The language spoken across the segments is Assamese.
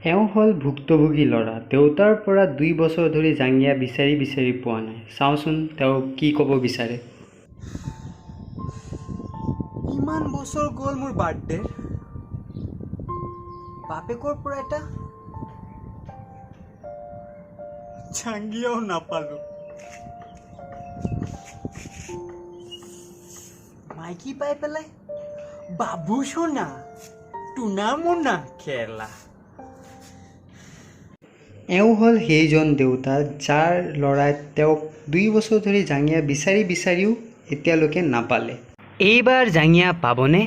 এওঁ হ'ল ভুক্তভোগী ল'ৰা। দেউতাৰ পৰা 2 বছৰ ধৰি জাঙিয়া বিচাৰি বিচাৰি পোৱা নাই। চাওঁচোন তেওঁ কি ক'ব বিচাৰে। ইমান বছৰ গ'ল মোৰ বাৰ্থডে, বাপেকৰ পৰা এটা জাঙিয়াও নাপালো। মাইকী পাই পেলাই বাবু সোনা টুনা মুনা খেলা। এওঁ হ'ল সেইজন দেউতা যাৰ ল'ৰাই তেওঁক 2 বছৰ ধৰি জাঙিয়া বিচাৰি বিচাৰিও এতিয়ালৈকে নাপালে। এইবাৰ জাঙিয়া পাবনে?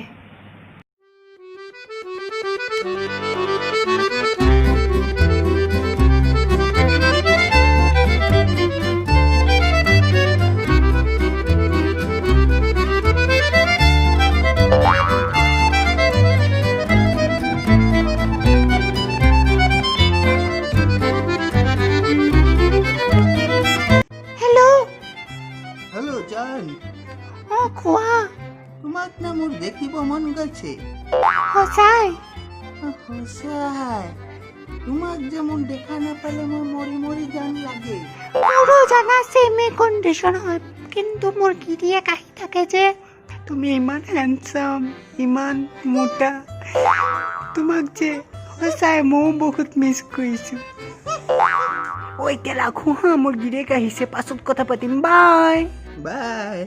হেল্ল' জান, কোৱা। তোমাক না মোৰ দেখিব মন গৈছে। সঁচাই? সঁচাই, তোমাক যে মোৰ দেখা নাপালে মই মৰি মৰি যান লাগে। মোৰো জানা চেমে কণ্ডিশ্যন হয়, কিন্তু মোৰ গিৰিয়েক আহি থাকে যে তুমি ইমান হেণ্ডচাম, ইমান মোটা, তোমাক যে সঁচাই ময়ো বহুত মিছ কৰিছোঁ। ঐ এতিয়া ৰাখোঁ হা, মোৰ গিৰিয়েক আহিছে, পাছত কথা পাতিম, বাই বাই।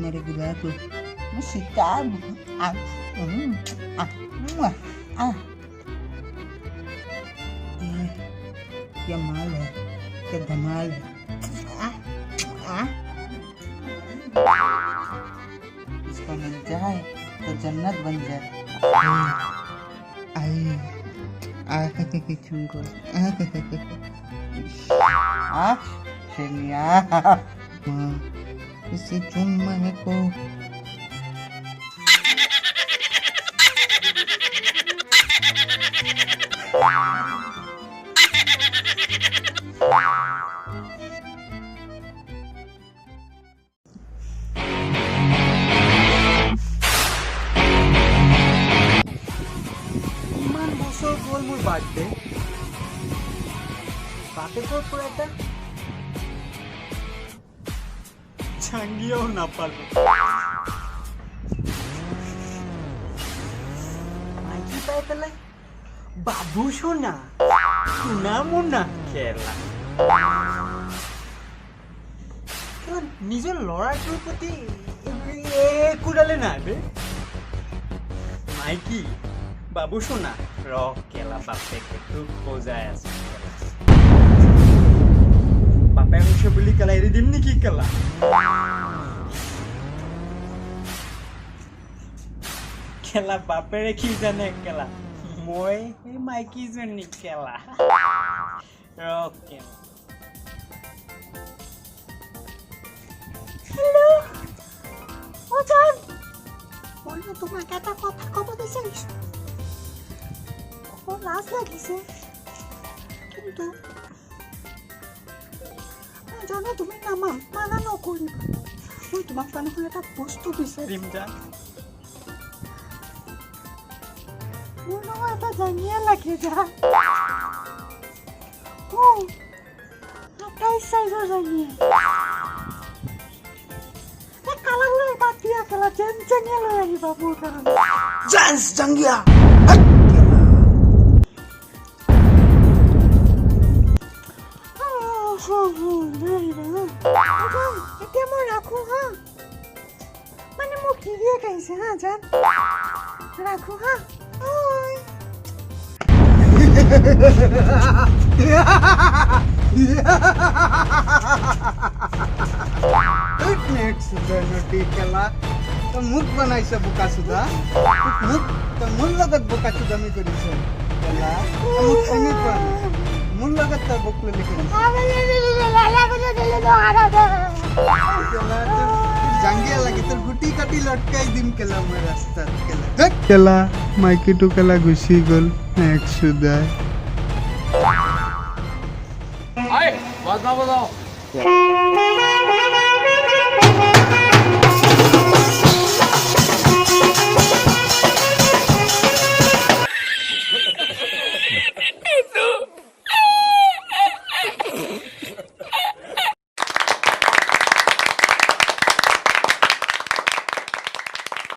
मेरे गुलाब सितार क्या माल है, क्या धमाल है। इसको मिल जाए तो जन्नत बन जाए। तुमको इसे चुम्मा को ইমান বছৰ গ'ল মোৰ বাৰ্থডে, বাপেকৰ পৰা এটা জাঙিয়াও নাপালো। মাইকী পাই পেলাই বাবু সোনা টুনা মুনা খেলা। নিজৰ ল'ৰাটোৰ প্ৰতি একোডালে নাই বে। মাইকী বাবু সোনা ৰ কেলা, বাপেকে তোক বজাই আছে। বাপেক হৈছে বুলি কেলা এৰি দিম নেকি কেলা? কেলা বাপেৰে কি জানে কেলা, মই সেই মাইকীজনী কেলা। ৰ কেলা। হেল্ল' জান, মই তোমাক এটা কথা ক'ব বিচাৰিছোঁ। মোৰ লাজ লাগিছে, কিন্তু জানো তুমি মানা নকৰিবা। মই তোমাক মানুহৰ এটা বস্তু বিচাৰিম জান। মোৰ নহয় এটা জাঙিয়া লাগে জান। 28 সাইজৰ জাঙিয়া। কালাগুলো বাদ দিয়া খেলা, জেন জাঙিয়া লৈ আহিবা মোৰ কাৰণে। জেন্স জাঙ্গিয়া এতিয়া মই ৰাখো হা, মানে মোৰ গিৰিয়েক আহিছে হা জান, ৰাখো হা। মুখ বনাইছে বোকা চোদা, মোৰ লগত বোকা চোদামি কৰিছে কেলা। মোক চিনি পোৱা নাই, মোৰ লগত তই বকললি কৰিছ। জাঙ্গিয়া লাগে তোর গুটি কাটি লটকাই দিম কেলা মই রাস্তাত কেলা দেখ কেলা মাইকিটো কেলা গুচি গ'ল এক সুদাই আয় বাজনা বাজাও